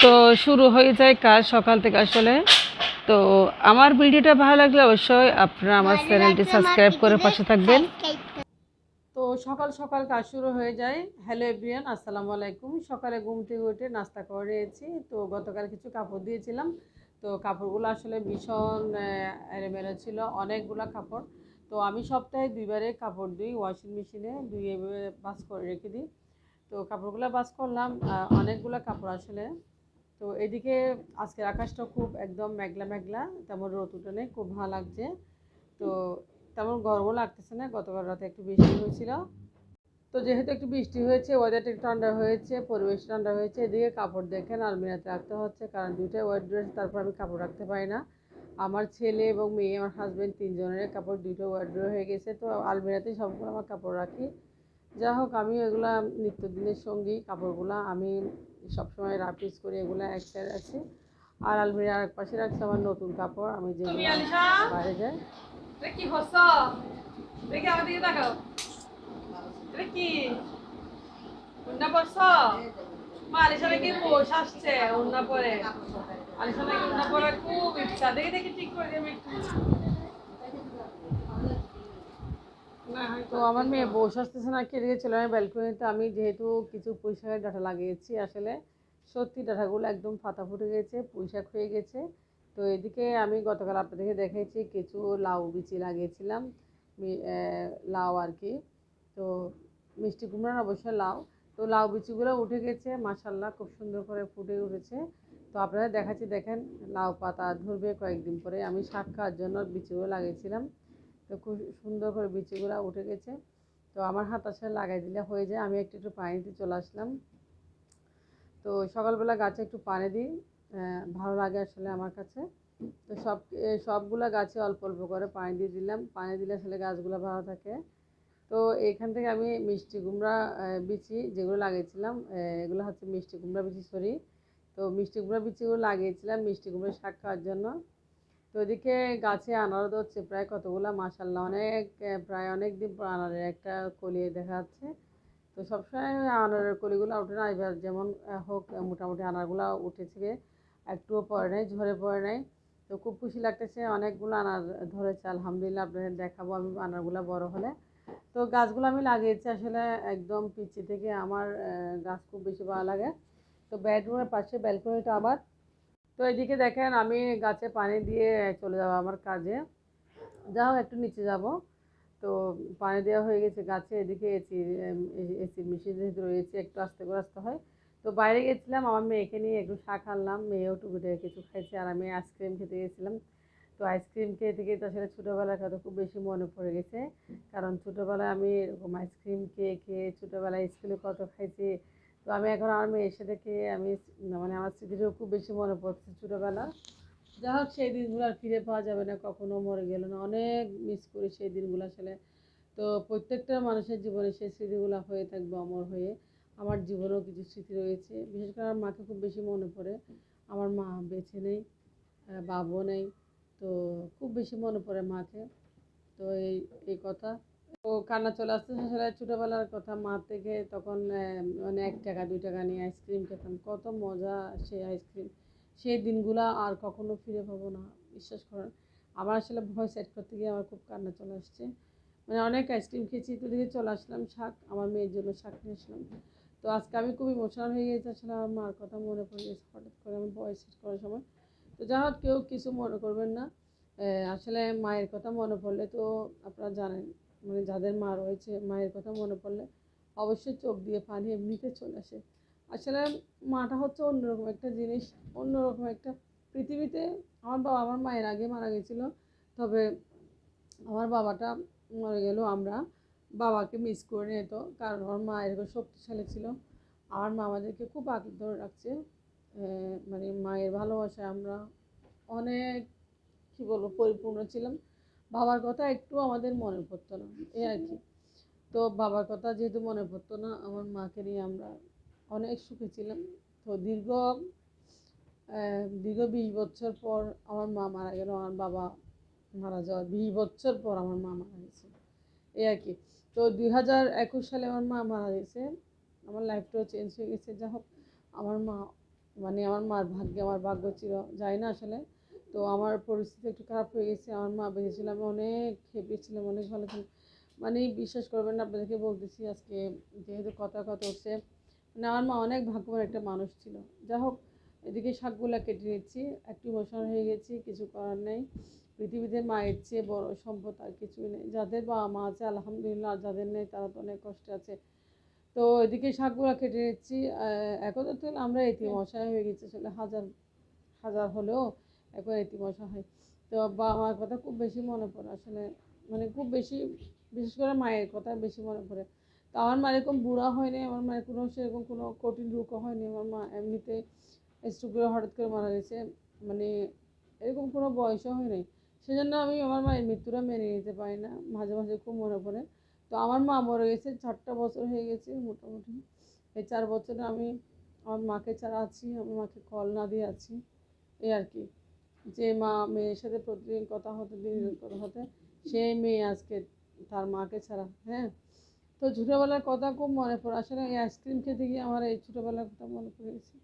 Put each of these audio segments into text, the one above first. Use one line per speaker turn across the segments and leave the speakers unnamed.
তো শুরু হয়ে যায় কাজ সকাল থেকে আসলে। তো আমার ভিডিওটা ভালো লাগলে অবশ্যই আপনারা আমার চ্যানেলটি সাবস্ক্রাইব করে পাশে থাকবেন। তো সকাল সকাল কাজ শুরু হয়ে যায়। হ্যালো এভরিওয়ান, আসসালামু আলাইকুম। সকালে ঘুম থেকে উঠে নাস্তা করেছি। তো গতকাল কিছু কাপড় দিয়েছিলাম, তো কাপড়গুলো আসলে ভীষণ এলোমেলো ছিল, অনেকগুলো কাপড়। তো আমি সপ্তাহে 2বারে কাপড় দিই, ওয়াশিং মেশিনে ধুয়ে ভাঁজ করে রেখে দিই। তো কাপড়গুলো ভাঁজ করলাম, অনেকগুলো কাপড় আসলে। তো এদিকে আজকের আকাশটা খুব একদম মেঘলা মেঘলা, তেমন রোদ উঠে নেই, খুব ভালো লাগছে। তো তেমন গরমও লাগতেছে না, গতকাল রাতে একটু বৃষ্টি হয়েছিল। তো যেহেতু একটু বৃষ্টি হয়েছে, ওয়েদারটা একটু ঠান্ডা হয়েছে, পরিবেশ ঠান্ডা হয়েছে, এদিকে কাপড় দেখেন আলমিরাতে রাখতে হচ্ছে, কারণ দুইটাই ওয়েট ড্রেস, তারপর আমি কাপড় রাখতে পারি না। আমার ছেলে এবং মেয়ে, আমার হাজব্যান্ড, তিনজনের কাপড় দুটো ওয়েট ড্রেস হয়ে গেছে, তো আলমিরাতেই সবগুলো আমার কাপড় রাখি। যা হোক, আমি এগুলা নিত্যদিনের সঙ্গী কাপড়গুলো আমি সবসময় রাফিস করি, এগুলো এক সাইড আছে। আর আলমিরা এক পাশে রাখছি আমার নতুন কাপড়, আমি যেগুলো বাইরে যাই। কি হচ্ছে দেখি আমার দিকে তাকাও, এটা কি উন্না পড়ছ? মা আলিশানে কি পোষ আসছে উন্না পরে, আলিশানে কি উন্না পরে খুব ইচ্ছা, দেখি দেখি ঠিক করে দেবে একটু। তো আমার মেয়ে বউ আসতেছে না, কে রেখে চলে আমি ব্যালকনিতে। আমি যেহেতু কিছু পুঁইশাকের ডাঁটা লাগিয়েছি, আসলে সত্যি ডাঁটাগুলো একদম ফাটা ফুটে গেছে, পুঁইশাক হয়ে গেছে। তো এদিকে আমি গতকাল আপনাদেরকে দেখেছি কিছু লাউ বিচি লাগিয়েছিলাম, লাউ আর কি। তো মিষ্টি কুমড়ার অবশ্যই লাউ। তো লাউ বিচিগুলো উঠে গেছে, মাশাল্লাহ খুব সুন্দর করে ফুটে উঠেছে। তো আপনারা দেখাচ্ছি, দেখেন লাউ পাতা ধরবে কয়েকদিন পরে। আমি শাক খাওয়ার জন্য বিচিগুলো লাগিয়েছিলাম, তো খুব সুন্দর করে বিচিগুলো উঠে গেছে। তো আমার হাত আসলে লাগাই দিলে হয়ে যায়। আমি একটু একটু পানি দিতে চলে আসলাম। তো সকালবেলা গাছে একটু পানি দিই, ভালো লাগে আসলে আমার কাছে। তো সবগুলা গাছে অল্প অল্প করে পানি দিয়ে দিলাম, পানি দিলে আসলে গাছগুলো ভালো থাকে। তো এখান থেকে আমি মিষ্টি কুমড়া বিচি যেগুলো লাগিয়েছিলাম, এগুলো হচ্ছে মিষ্টি কুমড়া বিচি, সরি। তো মিষ্টি কুমড়া বিচিগুলো লাগিয়েছিলাম মিষ্টি কুমড়া শাক খাওয়ার জন্য। তো ওইদিকে গাছে আনারও ধরছে প্রায় কতগুলো, মাশাল্লাহ অনেক, প্রায় অনেক দিন পর আনারের একটা কলি দেখা যাচ্ছে। তো সবসময় আনারের কলিগুলো ওঠে না, এবার যেমন হোক মোটামুটি আনারগুলো উঠেছে, একটুও পড়ে নাই, ঝরে পড়ে নাই। তো খুব খুশি লাগতেছে, অনেকগুলো আনার ধরেছে আলহামদুলিল্লাহ। আপনাদের দেখাবো আমি আনারগুলো বড় হলে। তো গাছগুলো আমি লাগিয়েছি আসলে একদম পিচ্ছি থেকে, আমার গাছ খুব বেশি ভালো লাগে। তো বেডরুমের পাশে ব্যালকনিটা আমার। তো এদিকে দেখেন আমি গাছে পানি দিয়ে চলে যাবো আমার কাজে, যা হোক একটু নিচে যাব। তো পানি দেওয়া হয়ে গেছে গাছে, এদিকে এসি মেশিন যেহেতু রয়েছে, একটু আস্তে করে আসতে হয়। তো বাইরে গেছিলাম আমার মেয়েকে নিয়ে, একটু শাক আনলাম, মেয়েও টুকুটে কিছু খাইছে, আর আমি আইসক্রিম খেতে গেছিলাম। তো আইসক্রিম খেতে খেতে আসলে ছোটোবেলার কথা খুব বেশি মনে পড়ে গেছে, কারণ ছোটোবেলায় আমি এরকম আইসক্রিম খেয়ে খেয়ে ছোটোবেলায় স্কুলে কত খাইছি। তো আমি এখন আমার মেয়ের সাথে খেয়ে আমি মানে আমার স্মৃতিটাও খুব বেশি মনে পড়ছে ছোটোবেলা। যা হোক, সেই দিনগুলো আর ফিরে পাওয়া যাবে না, কখনো মরে গেল না, অনেক মিস করি সেই দিনগুলো আসলে। তো প্রত্যেকটা মানুষের জীবনে সেই স্মৃতিগুলো হয়ে থাকবে অমর হয়ে। আমার জীবনেও কিছু স্মৃতি রয়েছে, বিশেষ করে আমার মাকে খুব বেশি মনে পড়ে। আমার মা বেঁচে নেই, বাবু নেই। তো খুব বেশি মনে পড়ে মাকে। তো এই এই কথা। তো কান্না চলে আসতেছে আসলে ছোটোবেলার কথা, মা থেকে তখন মানে 1 টাকা 2 টাকা নিয়ে আইসক্রিম খেতাম, কত মজা সেই আইসক্রিম। সেই দিনগুলা আর কখনো ফিরে পাবো না, বিশ্বাস করেন। আমার আসলে ভয়েস সেট করতে গিয়ে আমার খুব কান্না চলে আসছে, মানে অনেক আইসক্রিম খেয়েছি। তো দিকে চলে আসলাম শাক, আমার মেয়ের জন্য শাক নিয়ে আসলাম। তো আজকে আমি খুব ইমোশনাল হয়ে গেছি আসলে, আমার মার কথা মনে পড়ে গেছে হঠাৎ করে আমি ভয়েস সেট করার সময়। তো যা হোক, কেউ কিছু মনে করবেন না। আসলে মায়ের কথা মনে পড়লে তো আপনারা জানেন, মানে যাদের মা রয়েছে, মায়ের কথা মনে পড়লে অবশ্যই চোখ দিয়ে পানি এমনিতে চলে আসে। আসলে মাটা হচ্ছে অন্যরকম একটা জিনিস, অন্যরকম একটা পৃথিবীতে। আমার বাবা আমার মায়ের আগে মারা গেছিলো, তবে আমার বাবাটা মরে গেল, আমরা বাবাকে মিস করে নিত, কারণ আমার মা এরকম শক্তিশালী ছিল। আমার মা আমাদেরকে খুব আঁকড়ে ধরে রাখছে, মানে মায়ের ভালোবাসায় আমরা অনেক, কী বলবো, পরিপূর্ণ ছিলাম। বাবার কথা একটু আমাদের মনে পড়তো না, এই আর কি। তো বাবার কথা যেহেতু মনে পড়তো না, আমার মাকে নিয়ে আমরা অনেক সুখে ছিলাম। তো দীর্ঘ 20 বছর পর আমার মা মারা গেল, আমার বাবা মারা যাওয়ার 20 বছর পর আমার মা মারা গেছে, এই আর কি। তো 2021 সালে আমার মা মারা গেছে, আমার লাইফটাও চেঞ্জ হয়ে গেছে। যা হোক, আমার মা মানে আমার মার ভাগ্যে আমার ভাগ্য ছিল, যাই না আসলে। তো আমার পরিস্থিতি একটু খারাপ হয়ে গেছে, আমার মা বেঁচে ছিল, আমি অনেক হ্যাপি ছিলাম, অনেক ভালো ছিলাম। মানে বিশ্বাস করবেন না, আপনাদেরকে বলতেছি আজকে যেহেতু কথা কথা হচ্ছে, মানে আমার মা অনেক ভাগ্যবান একটা মানুষ ছিল। যাই হোক, এদিকে শাকগুলা কেটে নিচ্ছি, একটু ইমোশনাল হয়ে গেছি, কিছু করার নেই। পৃথিবীতে মায়ের চেয়ে বড় সম্পদ আর কিছুই নেই। যাদের বাবা মা আছে আলহামদুলিল্লাহ, আর যাদের নেই তারা তো অনেক কষ্টে আছে। তো এদিকে শাকগুলা কেটে নিচ্ছি। এখন তো আমরা এতিম অসহায় হয়ে গেছি আসলে, হাজার হাজার হলেও এখন এতিম অসহায়। তো বাবা মার কথা খুব বেশি মনে পড়ে আসলে, মানে খুব বেশি, বিশেষ করে মায়ের কথা বেশি মনে পড়ে। তো আমার মা এরকম বুড়া হয়নি, আমার মায়ের কোনো সেরকম কোনো কঠিন রোগও হয়নি, আমার মা এমনিতে স্ট্রোক করে হঠাৎ করে মারা গেছে। মানে এরকম কোনো বয়সও হয়নি। সেজন্য আমি আমার মায়ের মৃত্যুটা মেনে নিতে পারি না, মাঝে মাঝে খুব মনে পড়ে। তো আমার মা মরে গেছে 4টা বছর হয়ে গেছে মোটামুটি। এই 4 বছরে আমি আমার মাকে ছাড়া আছি, আমার মাকে কল না দিয়ে আছি, এই আর কি। যে মা মেয়ের সাথে প্রতিদিন কথা হতে, দিন কথা হতে, সেই মেয়ে আজকে তার মাকে ছাড়া। হ্যাঁ, তো ছোটোবেলার কথা খুব মনে পড়ে আসলে, এই আইসক্রিম খেতে গিয়ে আমার এই ছোটোবেলার কথা মনে পড়ে গেছে।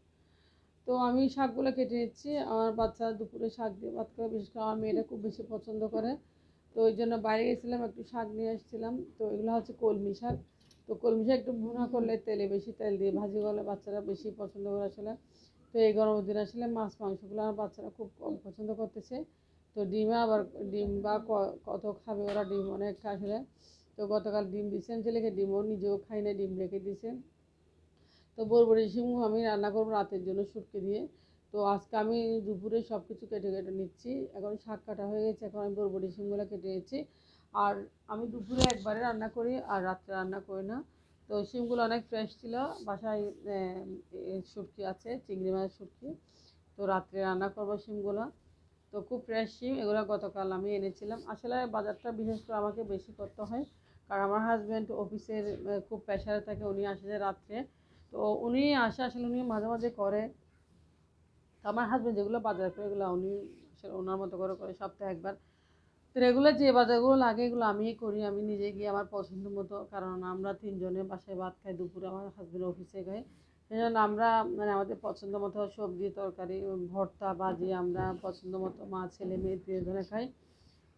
তো আমি শাকগুলো কেটে নিচ্ছি, আমার বাচ্চা দুপুরে শাক দিয়ে ভাত করে, বিশেষ করে আমার মেয়েটা খুব বেশি পছন্দ করে। তো ওই জন্য বাইরে গেছিলাম, একটু শাক নিয়ে এসেছিলাম। তো এগুলো হচ্ছে কলমি শাক। তো কলমি শাক একটু ভুনা করলে, তেলে বেশি তেল দিয়ে ভাজি করলে বাচ্চারা বেশি পছন্দ করে আসলে। তো এই গরমের দিন আসলে মাছ মাংসগুলো আমার বাচ্চারা খুব কম পছন্দ করতেছে। তো ডিমে আবার ডিম বা কত খাবে ওরা, ডিম অনেক খায় আসলে। তো গতকাল ডিম দিয়েছেন ছেলেকে, ডিমও নিজেও খাই না, ডিম রেখে দিয়েছেন। তো বরবটি শিম আমি রান্না করবো রাতের জন্য শুটকি দিয়ে। তো আজকে আমি দুপুরে সব কিছু কেটে কেটে নিচ্ছি, এখন শাক কাটা হয়ে গেছে, এখন আমি বরবটি শিমগুলো কেটে নিচ্ছি। আর আমি দুপুরে একবারে রান্না করি আর রাত্রে রান্না করি না। তো শিমগুলো অনেক ফ্রেশ ছিল, বাসায় শুটকি আছে, চিংড়ি মাছের শুটকি। তো রাত্রে রান্না করবো শিমগুলো। তো খুব ফ্রেশ শিম, এগুলো গতকাল আমি এনেছিলাম। আসলে বাজারটা বিশেষ করে আমাকে বেশি করতে হয়, কারণ আমার হাজব্যান্ড অফিসের খুব প্রেশারে থাকে, উনি আসে যে রাত্রে। তো উনি আসে আসলে, উনি মাঝে মাঝে করে। তো আমার হাজব্যান্ড যেগুলো বাজার করে এগুলো উনি আসলে ওনার মতো করে করে সপ্তাহে একবার। তো রেগুলার যে বাজারগুলো লাগে এগুলো আমিই করি, আমি নিজে গিয়ে আমার পছন্দ মতো, কারণ আমরা তিনজনে বাসায় ভাত খাই দুপুরে, আমার হাজব্যান্ড অফিসে খাই। সেই জন্য আমরা মানে আমাদের পছন্দ মতো সবজি তরকারি ভর্তা ভাজি আমরা পছন্দ মতো মা ছেলে মেয়ে তিনজনে খাই।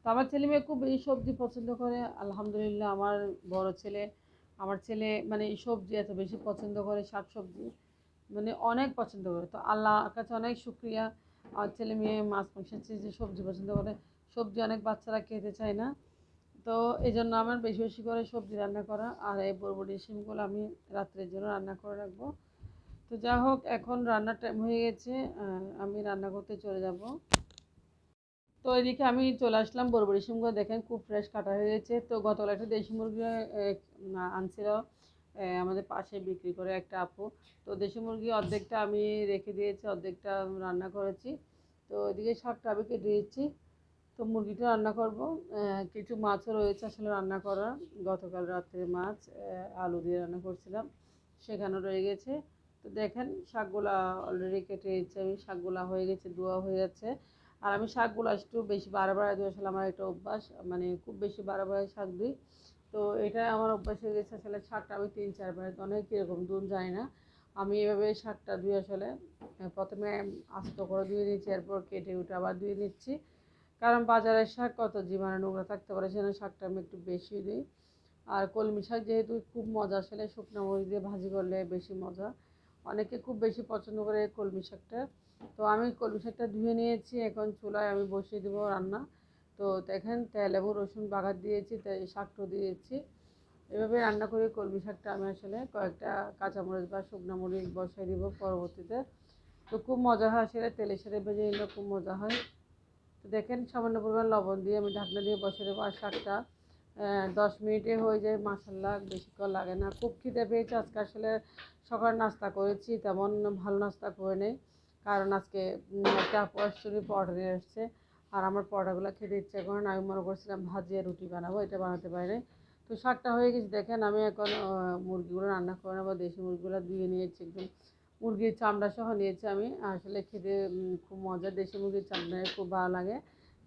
তো আমার ছেলে মেয়ে খুব এই সবজি পছন্দ করে আলহামদুলিল্লাহ। আমার বড় ছেলে, আমার ছেলে মানে এই সবজি এত বেশি পছন্দ করে, শাক সবজি মানে অনেক পছন্দ করে। তো আল্লাহর কাছে অনেক শুক্রিয়া, আমার ছেলে মেয়ে মাছ মাংসের চেয়ে যে সবজি পছন্দ করে। সবজি অনেক বাচ্চারা খেতে চায় না। তো এই জন্য আমার বেশি বেশি করে সবজি রান্না করা, আর এই বরবটি শিমগুলো আমি রাত্রের জন্য রান্না করে রাখবো। তো যা হোক, এখন রান্নার টাইম হয়ে গেছে, আমি রান্না করতে চলে যাব। তো এদিকে আমি চলে আসলাম, বরবটি শিমগুলো দেখেন খুব ফ্রেশ কাটা হয়ে গেছে। তো গতকাল একটা দেশি মুরগি আনছিল, আমাদের পাশে বিক্রি করে একটা আপু। তো দেশি মুরগি অর্ধেকটা আমি রেখে দিয়েছি, অর্ধেকটা রান্না করেছি। তো এদিকে শাকটা আমি কেটে দিচ্ছি। তো মুরগিটা রান্না করব। কিছু মাছও রয়েছে আসলে রান্না করা, গতকাল রাত্রে মাছ আলু দিয়ে রান্না করছিলাম, সেখানে রয়ে গেছে। তো দেখেন শাকগুলা অলরেডি কেটে দিচ্ছি আমি, শাকগুলা হয়ে গেছে, ধোয়া হয়ে যাচ্ছে। আর আমি শাকগুলো একটু বেশি বাড়া বাড়া দিই আসলে, আমার একটা অভ্যাস, মানে খুব বেশি বাড়া বাড়া শাক দিই। তো এটা আমার অভ্যাস হয়ে গেছে আসলে, শাকটা আমি 3-4 বার, অনেক কীরকম দুধ যায় না, আমি এভাবে শাকটা ধুয়ে আসলে প্রথমে আস্ত করে ধুয়ে নিচ্ছি, এরপর কেটে উঠে আবার ধুয়ে নিচ্ছি। কারণ বাজারের শাক কত জীবাণু নোংরা থাকতে পারে, সেজন্য শাকটা আমি একটু বেশি দিই। আর কলমি শাক যেহেতু খুব মজা আসলে, শুকনো মরিচ দিয়ে ভাজি করলে বেশি মজা, অনেকে খুব বেশি পছন্দ করে কলমি শাকটা। তো আমি কলমি শাকটা ধুয়ে নিয়েছি, এখন চুলায় আমি বসিয়ে দেবো রান্না। তো দেখেন তেল এবং রসুন বাগার দিয়েছি, তাই শাকটাও দিয়েছি। এভাবে রান্না করি কলমি শাকটা আমি আসলে, কয়েকটা কাঁচামরিচ বা শুকনো মরিচ বসাই দিব পরবর্তীতে। তো খুব মজা হয় আসলে, তেলের সাথে ভেজে নিলে খুব মজা হয়। তো দেখেন সামান্য পরিমাণ লবণ দিয়ে আমি ঢাকনা দিয়ে বসে দেবো, আর শাকটা 10 মিনিটে হয়ে যায় মাশাআল্লাহ, বেশিক্ষণ লাগে না। খুব খিদে পেয়েছে আজকে আসলে, সকাল নাস্তা করেছি, তেমন ভালো নাস্তা করে নেই, কারণ আজকে একটা আপু আসলে পরোটা নিয়ে এসছে, আর আমার পরোটাগুলো খেতে ইচ্ছে করে না, আমি মনে করছিলাম ভাজি আর রুটি বানাবো, এটা বানাতে পারি নাই। তো শাকটা হয়ে গেছে, দেখেন আমি এখন মুরগিগুলো রান্না করে নেবো। দেশি মুরগিগুলো ধুয়ে নিয়েছি একদম, মুরগির চামড়া সহ নিয়েছি আমি, আসলে খেতে খুব মজা, দেশি মুরগির চামড়া খুব ভালো লাগে।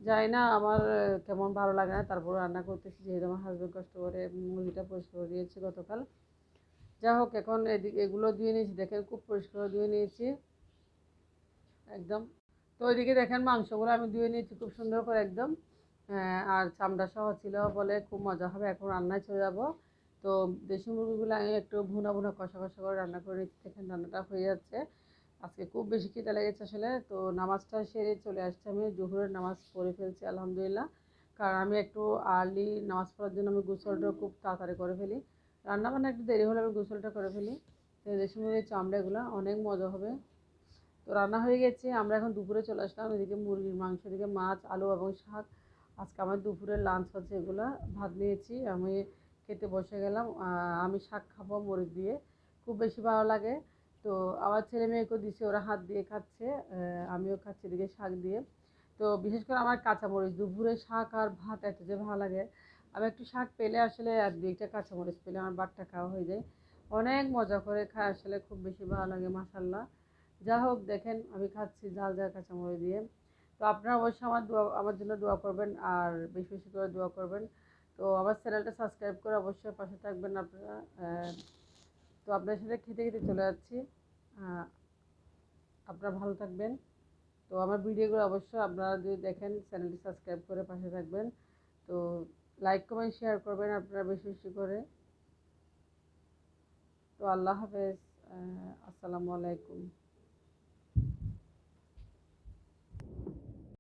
জানি না আমার কেমন ভালো লাগে না, তারপর রান্না করতেছি যেহেতু আমার হাজব্যান্ড কষ্ট করে মুরগিটা পরিষ্কার করে দিয়েছে গতকাল। যাই হোক, এখন এদিকে এগুলো ধুয়ে নিয়েছি, দেখেন খুব পরিষ্কার করে ধুয়ে নিয়েছি। একদম। তো ওইদিকে দেখেন মাংসগুলো আমি ধুয়ে নিয়েছি খুব সুন্দর করে একদম, আর চামড়া সহ ছিল বলে খুব মজা হবে। এখন রান্নায় চলে যাব। তো দেশি মুরগিগুলো আমি একটু ভুনা ভুনা কষা কষা করে রান্না করে নিচ্ছি। দেখেন রান্নাটা হয়ে যাচ্ছে। আজকে খুব বেশি খিদে লেগেছে আসলে। তো নামাজটা সেরে চলে আসছি, আমি জোহরের নামাজ পড়ে ফেলছি আলহামদুলিল্লাহ। কারণ আমি একটু আর্লি নামাজ পড়ার জন্য আমি গোসলটা খুব তাড়াতাড়ি করে ফেলি। রান্না বান্না একটু দেরি হলে আমি গোসলটা করে ফেলি। তো দেশি মুরগির চামড়াগুলো অনেক মজা হবে। তো রান্না হয়ে গেছে, আমরা এখন দুপুরে চলে আসলাম। এদিকে মুরগির মাংস, এদিকে মাছ, আলু এবং শাক। আজকে আমার দুপুরের লাঞ্চ হচ্ছে এগুলা। ভাত নিয়েছি, আমি খেতে বসে গেলাম। আমি শাক খাবো মরিচ দিয়ে, খুব বেশি ভালো লাগে। তো আমার ছেলে মেয়েকেও দিচ্ছে, ওরা হাত দিয়ে খাচ্ছে, আমিও খাচ্ছি এদিকে শাক দিয়ে। তো বিশেষ করে আমার কাঁচামরিচ দুপুরে শাক আর ভাত এত যে ভালো লাগে। আমি একটু শাক পেলে আসলে এক দুইটা কাঁচামরিচ পেলে আমার ভাতটা খাওয়া হয়ে যায়। অনেক মজা করে খায় আসলে, খুব বেশি ভালো লাগে মাশাল্লাহ। যা হোক দেখেন আমি খাচ্ছি ঝাল ঝাল কাঁচামরিচ দিয়ে। তো আপনারা অবশ্যই আমার জন্য দোয়া করবেন, আর বেশি বেশি করে দোয়া করবেন। তো আমার চ্যানেলটা সাবস্ক্রাইব করে অবশ্যই পাশে থাকবেন আপনারা। তো আপনার সাথে খেতে খেতে চলে যাচ্ছি। আপনারা ভালো থাকবেন। তো আমার ভিডিওগুলো অবশ্যই আপনারা যদি দেখেন চ্যানেলটি সাবস্ক্রাইব করে পাশে থাকবেন। তো লাইক কমেন্ট শেয়ার করবেন আপনারা বেশি বেশি করে। তো আল্লাহ হাফেজ। আসসালামু আলাইকুম।